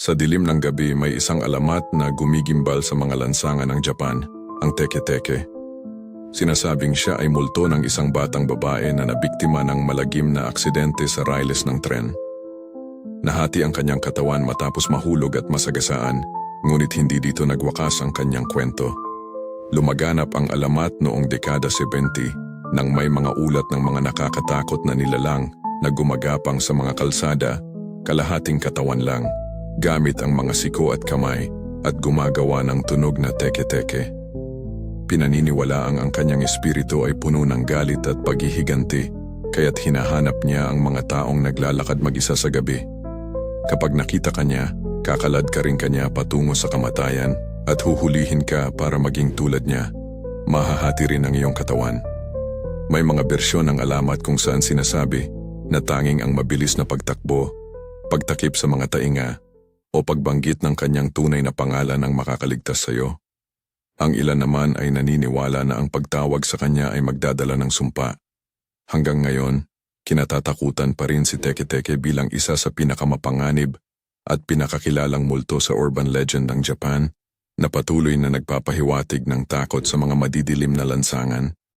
Sa dilim ng gabi may isang alamat na gumigimbal sa mga lansangan ng Japan, ang teke-teke. Sinasabing siya ay multo ng isang batang babae na nabiktima ng malagim na aksidente sa railes ng tren. Nahati ang kanyang katawan matapos mahulog at masagasaan, ngunit hindi dito nagwakas ang kanyang kwento. Lumaganap ang alamat noong dekada 70 nang may mga ulat ng mga nakakatakot na nilalang na gumagapang sa mga kalsada, kalahating katawan lang, gamit ang mga siko at kamay at gumagawa ng tunog na teke-teke. Pinaniniwalaang ang kanyang espiritu ay puno ng galit at paghihiganti, kaya't hinahanap niya ang mga taong naglalakad mag-isa sa gabi. Kapag nakita ka niya, kakalad ka rin kanya patungo sa kamatayan at huhulihin ka para maging tulad niya. Mahahati rin ang iyong katawan. May mga bersyon ng alamat kung saan sinasabi na tanging ang mabilis na pagtakbo, pagtakip sa mga tainga, o pagbanggit ng kanyang tunay na pangalan ang makakaligtas sa iyo. Ang ilan naman ay naniniwala na ang pagtawag sa kanya ay magdadala ng sumpa. Hanggang ngayon, kinatatakutan pa rin si Teke-Teke bilang isa sa pinakamapanganib at pinakakilalang multo sa urban legend ng Japan na patuloy na nagpapahiwatig ng takot sa mga madidilim na lansangan.